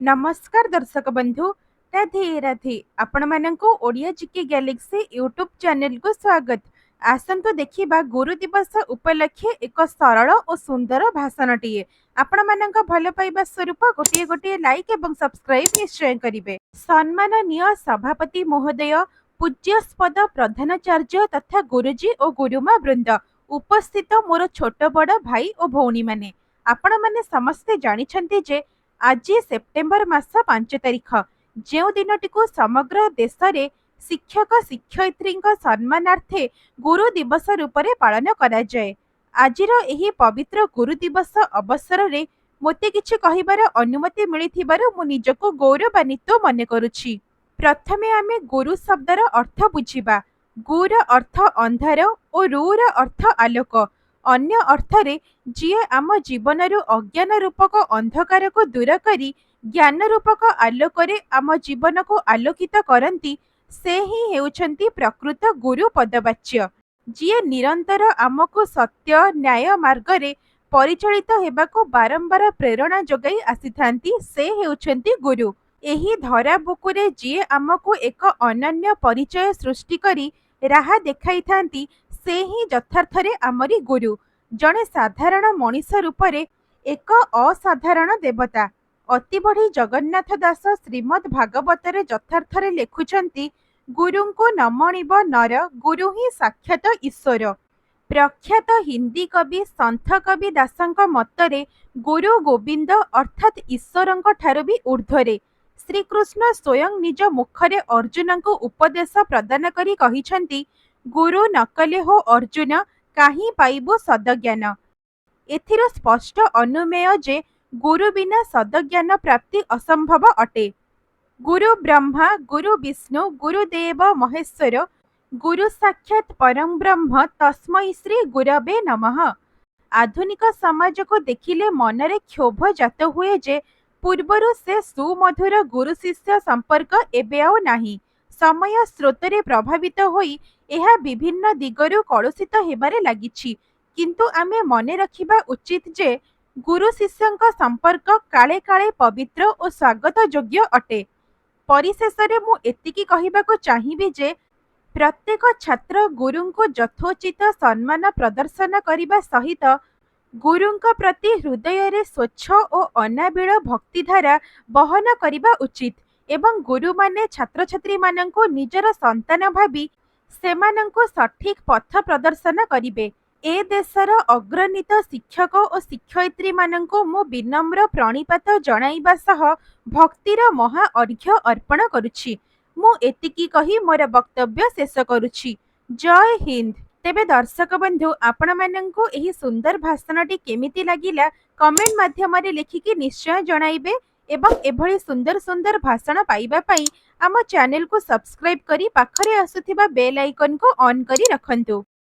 नमस्कार दर्शक बंधु। राधे राधे। आपण मानंको Odia GK galaxy YouTube channel को स्वागत। आसंतु देखिबा गुरु दिवस उपलक्षे एक सरल और सुंदर भाषणटीए। आपण मानंका भल पाइबा स्वरूप गोटे गोटे लाइक एवं सब्सक्राइब निश्चय करिवे। सम्माननीय सभापति महोदय, पूज्यस्पद प्रधानाचार्य तथा गुरुजी और गुरुमा वृंद, उपस्थित मोर छोट बड़ भाई और भौणी माने, आपण माने समस्ते जानिछन्ति जे आज सेप्टेम्बर मास 5 तारिख जो दिनटी को समग्र देश में शिक्षक शिक्षयित्री सम्मानार्थे गुरु दिवस रूप में पालन करा जाए। आजिर एही पवित्र गुरु दिवस अवसर रे मोते किछि कहिबार अनुमति मिलिथिबार मु निजको गौरवान्वित मने करुछि। प्रथमे आमे गुरु शब्दर अर्थ बुझिबा। गुर अर्थ अंधार और रूर अर्थ आलोक। अन्य अर्थरे जीए आम जीवनरु अज्ञान रूपक अंधकार को दूर करी ज्ञान रूपक आलोकरे आम जीवन को आलोकित करती, से ही हेउछंती प्रकृत गुरु पदवाच्य। जीए निरंतर आमको सत्य न्याय मार्गरे परिचालित हेबाको बारंबार प्रेरणा जोगाई आसीथांती, से हेउछंती गुरु। एही धरा बुकुरे जीए आमको एक अनन्य परिचय सृष्टि करी राह देखाई थांती, से ही यथार्थरे आमरी गुरु। जड़े साधारण मनीष रूपरे एक असाधारण देवता। अति बढ़ी जगन्नाथ दास श्रीमद् भागवतरे यथार्थरे लेखुछंती, गुरु को न मणिब नर, गुरु ही साक्षात ईश्वर। प्रख्यात हिंदी कवि संथ कवि दासंक मतरे गुरु गोविंद अर्थात ईश्वरंक ठारू भी ऊर्ध्वरे। श्रीकृष्ण स्वयं निज मुखरे अर्जुन को उपदेश प्रदान करी कहिछंती, गुरु नकले हो अर्जुन, काहीं पाइबो सदज्ञान। एथिर स्पष्ट अनुमेय जे गुरु बिना सदज्ञान प्राप्ति असंभव अटे। गुरु ब्रह्मा गुरु विष्णु गुरुदेव महेश्वर, गुरु साक्षात परम ब्रह्म, तस्मै श्री गुरवे नमः। आधुनिक समाज को देखिले मनरे क्षोभ जात हुए जे पूर्वरु से सुमधुर गुरु शिष्य संपर्क एबे आउ नाही। समय स्रोतरे प्रभावित होई एहा विभिन्न दिगरु कलुषित हेबारे लागिछि, किंतु आमे मने रखिबा उचित जे गुरु शिष्यंक संपर्क काले काले पवित्र और स्वागत योग्य अटे। परिशेषरे मु एतिकी कहिबाको चाहिबी जे प्रत्येक छात्र गुरु को यथोचित सम्मान प्रदर्शन करने सहित गुरुंक प्रति हृदय रे स्वच्छ और अनाबिल भक्तिधारा बहन करने उचित एवं गुरु माने छात्र छात्री मानंको निजर संतान भावी सेमानंको सठिक पथ प्रदर्शन करिवे। ए देशर अग्रणीत शिक्षक और शिक्षयित्री मानंको मु विनम्र प्रणिपात जणाइबा सह भक्तिर महा अर्घ्य अर्पण करुछि। मु एतिकी कही मोर वक्तव्य शेष करुछि। जय हिंद। तेबे दर्शक बंधु, आपण मानंको एही सुंदर भाषणटी केमिति लागिला कमेंट माध्यम रे लिखिकी निश्चय जणाइबे एवं एभली सुंदर सुंदर भाषण पाइबा पई आम चैनल को सब्सक्राइब करी पाखरे आसुथिबा बेल आइकन को ऑन करी रखंतु।